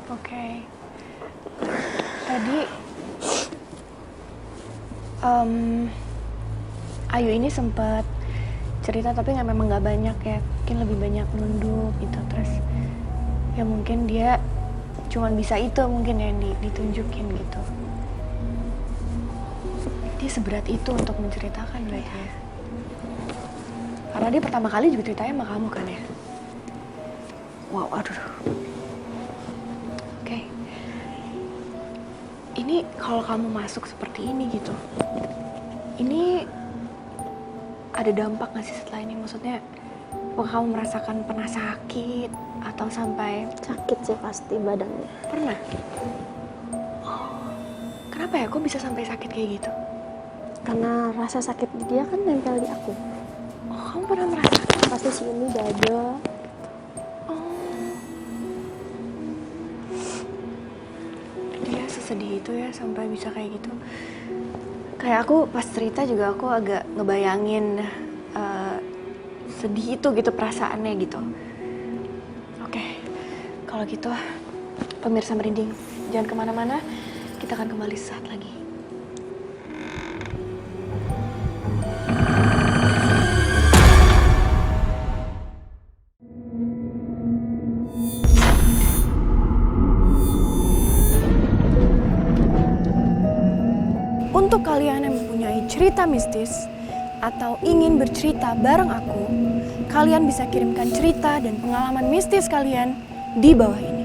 Oke. Tadi Ayu ini sempat cerita tapi memang nggak banyak ya, mungkin lebih banyak nunduk gitu, terus ya mungkin dia cuman bisa itu mungkin yang ditunjukin gitu. Dia seberat itu untuk menceritakan berarti ya? Karena dia pertama kali juga ceritanya sama kamu kan ya? Wow, aduh. Oke. Ini kalau kamu masuk seperti ini gitu, ini ada dampak nggak sih setelah ini? Maksudnya, apakah kamu merasakan pernah sakit atau sampai Sakit sih pasti badannya. pernah? Oh, kenapa ya? Kok bisa sampai sakit kayak gitu? Karena rasa sakit di dia kan nempel di aku. Oh, kamu pernah merasakan? Pasti sini dada. Oh, dia sesedih itu ya sampai bisa kayak gitu. Kayak aku pas cerita juga aku agak ngebayangin sedih itu gitu perasaannya gitu. Oke, kalau gitu pemirsa merinding, jangan kemana-mana, kita akan kembali sesaat lagi. Untuk kalian yang mempunyai cerita mistis atau ingin bercerita bareng aku, kalian bisa kirimkan cerita dan pengalaman mistis kalian di bawah ini.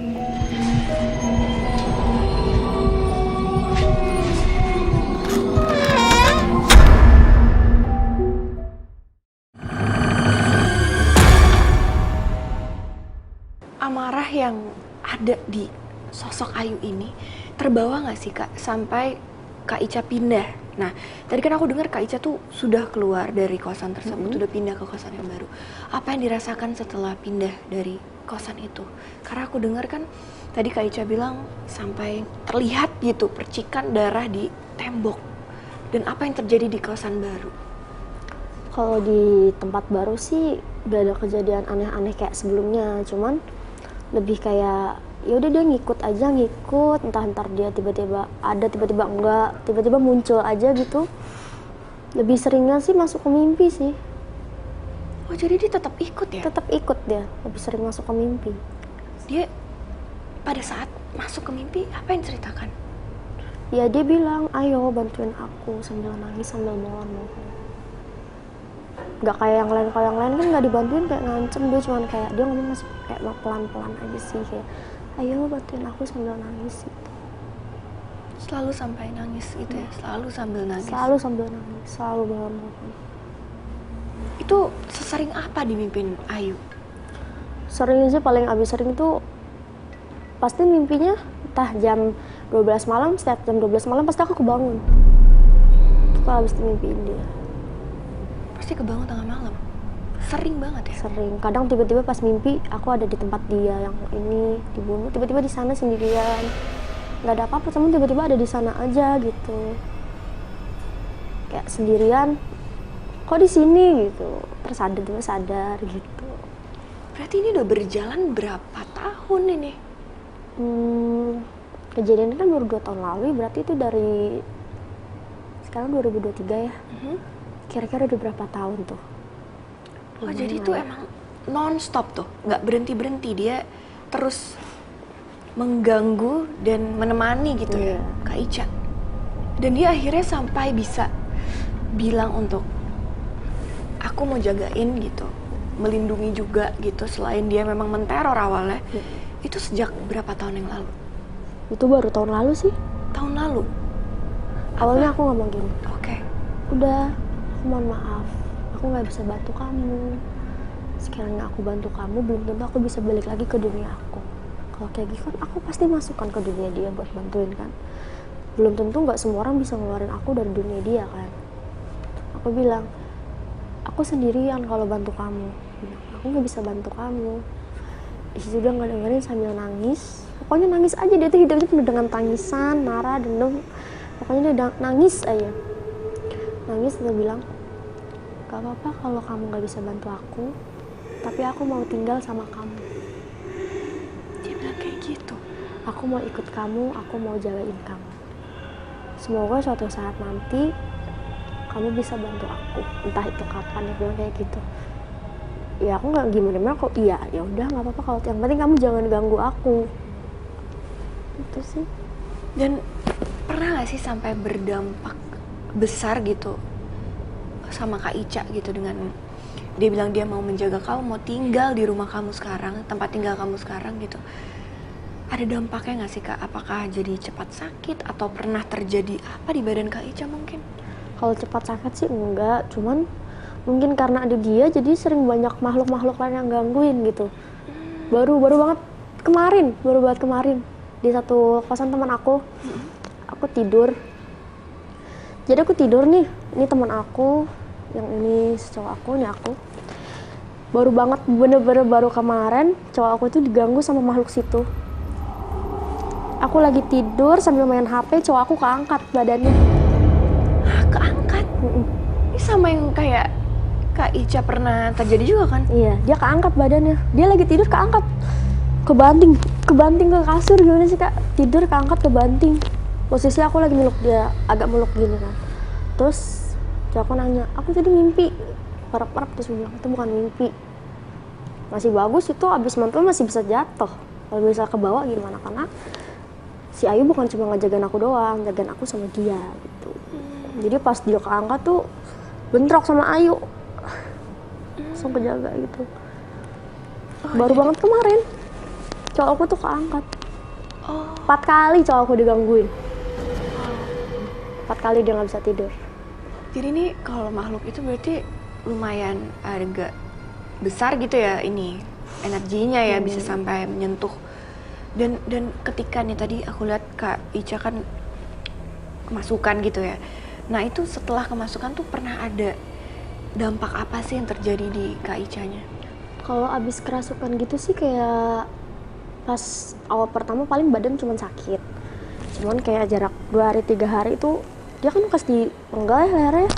Amarah yang ada di sosok Ayu ini terbawa nggak sih Kak sampai Kak Ica pindah? Nah, tadi kan aku dengar Kak Ica tuh sudah keluar dari kosan tersebut, sudah pindah ke kosan yang baru. Apa yang dirasakan setelah pindah dari kosan itu? Karena aku dengar kan tadi Kak Ica bilang sampai terlihat gitu percikan darah di tembok. Dan apa yang terjadi di kosan baru? Kalau di tempat baru sih gak ada kejadian aneh-aneh kayak sebelumnya, cuman lebih kayak ya udah dia ngikut aja, entah ntar dia tiba-tiba ada, tiba-tiba enggak, tiba-tiba muncul aja gitu. Lebih seringnya sih masuk ke mimpi sih. Oh, jadi dia tetap ikut ya? Tetap ikut dia, lebih sering masuk ke mimpi. Dia pada saat masuk ke mimpi apa yang ceritakan? Ya dia bilang, ayo bantuin aku, sambil nangis, sambil mohon-mohon. Gak kayak yang lain, kalau yang lain kan gak dibantuin kayak ngancem, dia cuman kayak, dia ngomong masih kayak pelan-pelan aja sih, kayak ayo bantuin aku sambil nangis gitu. Selalu sampai nangis gitu ya? Selalu sambil nangis? Selalu sambil nangis, selalu mohon-mohon. Itu sesering apa dimimpin Ayu? Sering sih, paling abis sering tuh pasti mimpinya entah jam 12 malam, setiap jam 12 malam pasti aku kebangun. Itu kalau abis mimpiin dia. Pasti pasti kebangun tengah malam. Sering banget ya? Sering. Kadang tiba-tiba pas mimpi aku ada di tempat dia yang ini dibunuh, tiba-tiba di sana sendirian. Nggak ada apa-apa, cuman tiba-tiba ada di sana aja gitu. Kayak sendirian. Kok di sini gitu. Terus tiba sadar gitu. Berarti ini udah berjalan berapa tahun ini? Kejadian kan baru 2 tahun lalu, berarti itu dari sekarang 2023 ya. Kira-kira udah berapa tahun tuh? Oh, jadi itu emang non-stop tuh, nggak berhenti-berhenti, dia terus mengganggu dan menemani gitu ya Kak Ica. Dan dia akhirnya sampai bisa bilang untuk aku mau jagain gitu, melindungi juga gitu, selain dia memang menteror awalnya. Itu sejak berapa tahun yang lalu? Itu baru tahun lalu sih. Tahun lalu? Awalnya aku ngomong gini, Oke. udah, aku mohon maaf, aku nggak bisa bantu kamu. Sekiranya aku bantu kamu, belum tentu aku bisa balik lagi ke dunia aku. Kalau kayak gitu kan aku pasti masukkan ke dunia dia buat bantuin kan. Belum tentu nggak semua orang bisa ngeluarin aku dari dunia dia kan. Aku bilang, aku sendirian kalau bantu kamu. Aku nggak bisa bantu kamu. Disitu dia nggak dengerin sambil nangis. Pokoknya nangis aja, dia tuh hidupnya penuh dengan tangisan, marah, dendam. Pokoknya dia nangis aja. Nangis, dia bilang, gak apa-apa kalau kamu gak bisa bantu aku, tapi aku mau tinggal sama kamu. Dia bilang kayak gitu? Aku mau ikut kamu, aku mau jagain kamu. Semoga suatu saat nanti kamu bisa bantu aku, entah itu kapan. Dia bilang kayak gitu. Ya aku nggak gimana kok, iya ya udah nggak apa-apa, kalau yang penting kamu jangan ganggu aku. Itu sih. Dan pernah gak sih sampai berdampak besar gitu sama Kak Ica gitu, dengan dia bilang dia mau menjaga kamu, mau tinggal di rumah kamu sekarang, tempat tinggal kamu sekarang gitu. Ada dampaknya gak sih Kak? Apakah jadi cepat sakit atau pernah terjadi apa di badan Kak Ica mungkin? Kalau cepat sakit sih enggak, cuman mungkin karena ada dia jadi sering banyak makhluk-makhluk lain yang gangguin gitu. Baru banget kemarin di satu kosan teman aku tidur. Jadi aku tidur nih, ini teman aku, yang ini cowok aku, ini aku. Baru banget, bener-bener baru kemarin cowok aku tuh diganggu sama makhluk situ. Aku lagi tidur sambil main HP, cowok aku keangkat badannya. Hah, keangkat? Ini sama yang kayak Kak Ica pernah terjadi juga kan? Iya, dia keangkat badannya. Dia lagi tidur keangkat. Kebanting ke kasur, gimana sih Kak? Tidur keangkat kebanting. Posisi aku lagi meluk dia, agak meluk gini kan. Terus aku nanya, aku tadi mimpi. Parap-parap, terus bilang, itu bukan mimpi. Masih bagus itu, abis mantul masih bisa jatuh. Kalau misal ke bawah gimana, karena si Ayu bukan cuma ngejagain aku doang, jagain aku sama dia gitu. Jadi pas dia keangkat tuh bentrok sama Ayu. Langsung kejaga gitu. Baru banget kemarin cowok aku tuh keangkat. 4 kali cowok aku digangguin. 4 kali dia nggak bisa tidur. Jadi ini kalau makhluk itu berarti lumayan agak besar gitu ya, ini energinya ya, bisa sampai menyentuh. Dan ketika nih tadi aku lihat Kak Ica kan kemasukan gitu ya. Nah itu setelah kemasukan tuh pernah ada dampak apa sih yang terjadi di Kak Ica-nya? Kalau abis kerasukan gitu sih kayak pas awal pertama paling badan cuma sakit. Cuman kayak jarak 2 hari 3 hari itu dia kan bekas dipenggal ya lehernya.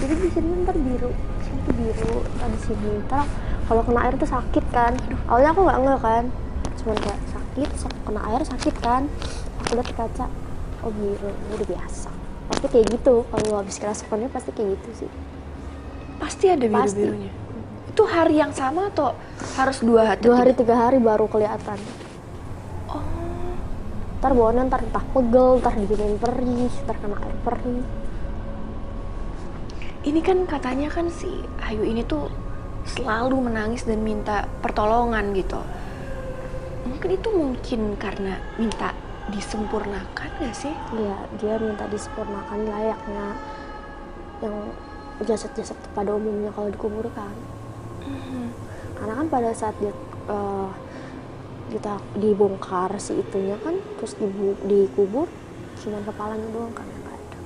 Jadi di sini ntar biru, sini tuh biru, di sini. Ntar kalau kena air tuh sakit kan. Awalnya aku nggak kan. Cuman kayak sakit, kena air sakit kan. Aku lihat di kaca, oh biru, udah biasa. Tapi kayak gitu, kalau habis kerasukannya pasti kayak gitu sih. Pasti ada biru-birunya? Itu hari yang sama atau harus 2 hari? 2 hari 3 hari baru kelihatan. Oh. Ntar bawaannya ntar entah pegel, ntar diginiin perih, ntar kena air perih. Ini kan katanya kan si Ayu ini tuh selalu menangis dan minta pertolongan gitu. Mungkin karena minta disempurnakan gak sih? Iya, dia minta disempurnakan layaknya yang jasad-jasad pada umumnya kalau dikuburkan. Karena kan pada saat dia kita dibongkar si itunya kan, terus dikubur cuma kepalanya doang kan yang nggak ada.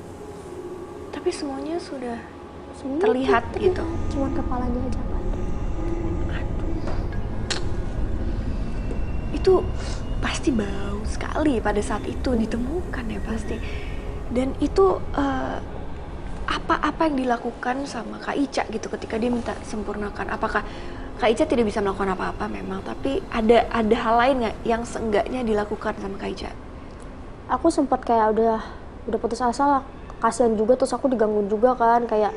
Tapi semuanya sudah langsung terlihat gitu. Cuman kepalanya aja nggak ada. Itu pasti bau sekali pada saat itu ditemukan ya pasti. Dan itu apa yang dilakukan sama Kak Ica gitu ketika dia minta sempurnakan? Apakah Kak Ica tidak bisa melakukan apa-apa memang, tapi ada hal lain nggak yang seenggaknya dilakukan sama Kak Ica? Aku sempat kayak udah putus asa lah, kasihan juga, terus aku diganggu juga kan, kayak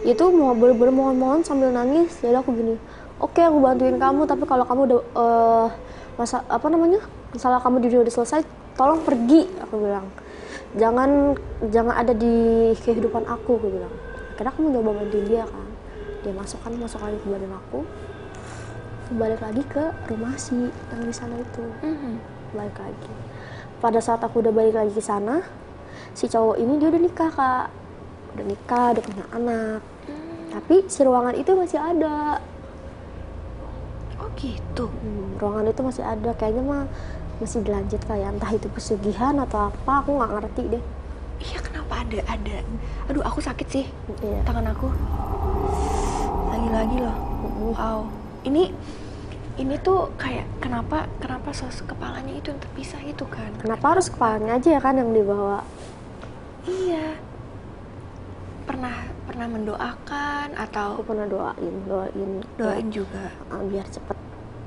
itu mau bener-bener mohon-mohon sambil nangis. Jadi aku gini, oke, aku bantuin kamu, tapi kalau kamu udah masalah kamu di udah selesai, tolong pergi, aku bilang. Jangan ada di kehidupan aku bilang. Karena aku mencoba bantuin dia kan. Dia masuk lagi ke badan aku. Balik lagi ke rumah si yang di sana itu. Balik lagi. Pada saat aku udah balik lagi ke sana, si cowok ini dia udah nikah, Kak. Udah nikah, udah punya anak. Tapi si ruangan itu masih ada. Oh gitu. Ruangan itu masih ada, kayaknya mah masih dilanjut kayak entah itu pesugihan atau apa, aku nggak ngerti deh. Iya, kenapa ada? Aduh, aku sakit sih. Iya. Tangan aku. Lagi-lagi loh. Wow. Ini tuh kayak kenapa kepalanya itu yang terpisah itu kan? Kenapa harus kepalanya aja ya kan yang dibawa? Iya. Pernah mendoakan atau Aku pernah doain juga.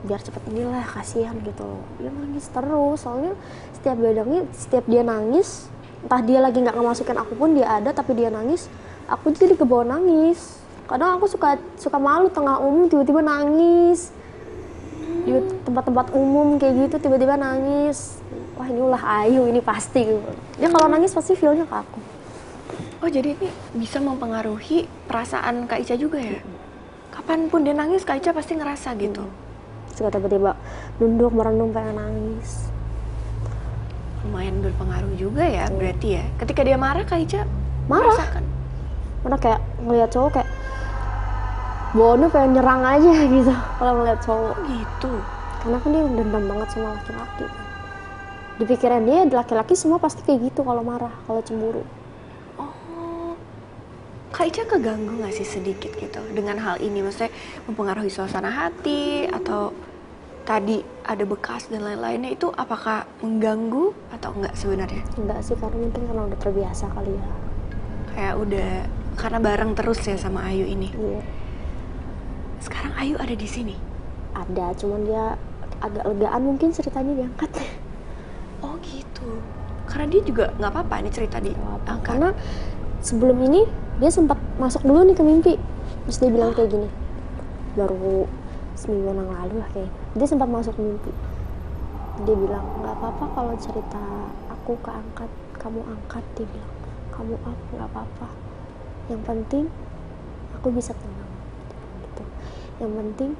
biar cepet inilah, kasihan gitu. Dia nangis terus, soalnya setiap dia nangis, entah dia lagi nggak ngemasukin aku pun dia ada, tapi dia nangis, aku jadi kebawa nangis. Kadang aku suka malu tengah umum tiba-tiba nangis di tempat-tempat umum kayak gitu, tiba-tiba nangis. Wah, ini ulah Ayu ini pasti gitu. Dia kalau nangis pasti feel-nya ke aku. Oh, jadi ini bisa mempengaruhi perasaan Kak Ica juga ya? Kapanpun dia nangis, Kak Ica pasti ngerasa gitu? Suka tiba-tiba nunduk merenung pengen nangis. Lumayan berpengaruh juga ya berarti ya? Ketika dia marah, Kak Ica Marah. merasakan? Karena kayak ngeliat cowok kayak bawaannya pengen nyerang aja gitu kalau ngeliat cowok. Oh gitu? Karena kan dia dendam banget sama laki-laki. Di pikiran dia laki-laki semua pasti kayak gitu kalau marah, kalau cemburu. Kak Ica keganggu gak sih sedikit gitu dengan hal ini? Maksudnya mempengaruhi suasana hati atau tadi ada bekas dan lain-lainnya, itu apakah mengganggu atau enggak sebenarnya? Enggak sih, karena udah terbiasa kali ya. Kayak udah karena bareng terus ya sama Ayu ini. Iya. Sekarang Ayu ada di sini? Ada, cuman dia agak legaan mungkin ceritanya diangkat. Oh gitu. Karena dia juga nggak apa-apa ini cerita diangkat. Karena sebelum ini dia sempat masuk dulu nih ke mimpi, terus dia bilang kayak gini, baru seminggu yang lalu lah kayak, dia sempat masuk mimpi. Dia bilang nggak apa-apa kalau cerita aku keangkat, kamu angkat, dia bilang kamu up, nggak apa-apa, yang penting aku bisa tenang gitu. Yang penting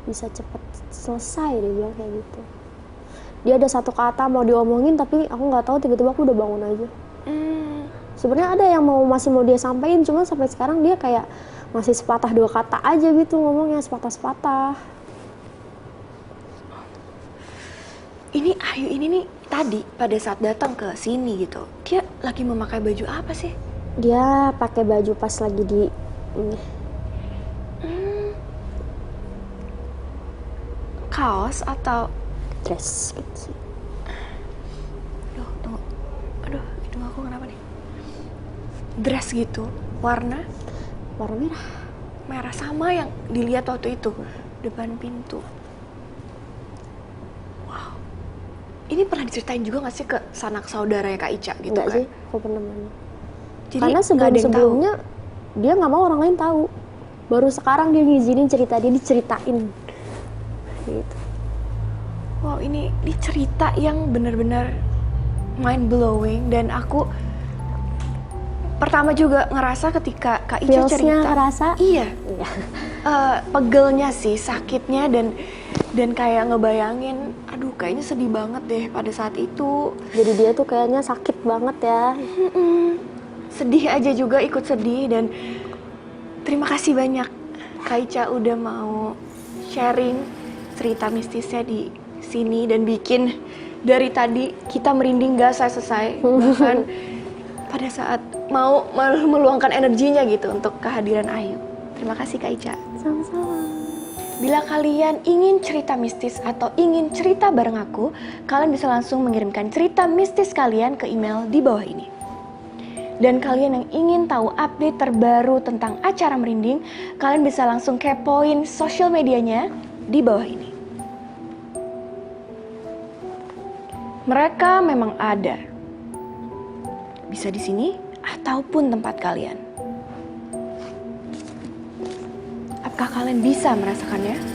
bisa cepet selesai, dia bilang kayak gitu. Dia ada satu kata mau diomongin tapi aku nggak tahu, tiba-tiba aku udah bangun aja. Sebenarnya ada yang masih mau dia sampaikan, cuma sampai sekarang dia kayak masih sepatah dua kata aja gitu ngomongnya, sepatah-sepatah. Ini Ayu ini nih tadi pada saat datang ke sini gitu, dia lagi memakai baju apa sih? Dia pakai baju pas lagi di ini. Kaos atau Dress gitu sih. Tunggu. Aduh, hidung aku kenapa nih? Dress gitu, warna merah. Merah sama yang dilihat waktu itu depan pintu. Wow. Ini pernah diceritain juga gak sih ke sanak saudaranya Kak Ica gitu? Enggak kan? sih, aku pernah nanya. Jadi Karena sebelumnya dia nggak mau orang lain tahu. Baru sekarang dia ngizinin cerita dia diceritain. Gitu. Wow, ini cerita yang benar-benar mind blowing, dan aku pertama juga ngerasa ketika Kak Ica cerita, ngerasa? Iya. Pegelnya sih, sakitnya, dan kayak ngebayangin, aduh kayaknya sedih banget deh pada saat itu. Jadi dia tuh kayaknya sakit banget ya. Sedih aja juga ikut sedih, dan terima kasih banyak Kak Ica udah mau sharing cerita mistisnya di sini dan bikin dari tadi kita merinding gak selesai. Bahkan pada saat mau meluangkan energinya gitu untuk kehadiran Ayu. Terima kasih Kak Ica. Sama-sama. Bila kalian ingin cerita mistis atau ingin cerita bareng aku, kalian bisa langsung mengirimkan cerita mistis kalian ke email di bawah ini. Dan kalian yang ingin tahu update terbaru tentang acara Merinding, kalian bisa langsung kepoin sosial medianya di bawah ini. Mereka memang ada. Bisa di sini ataupun tempat kalian. Apakah kalian bisa merasakannya?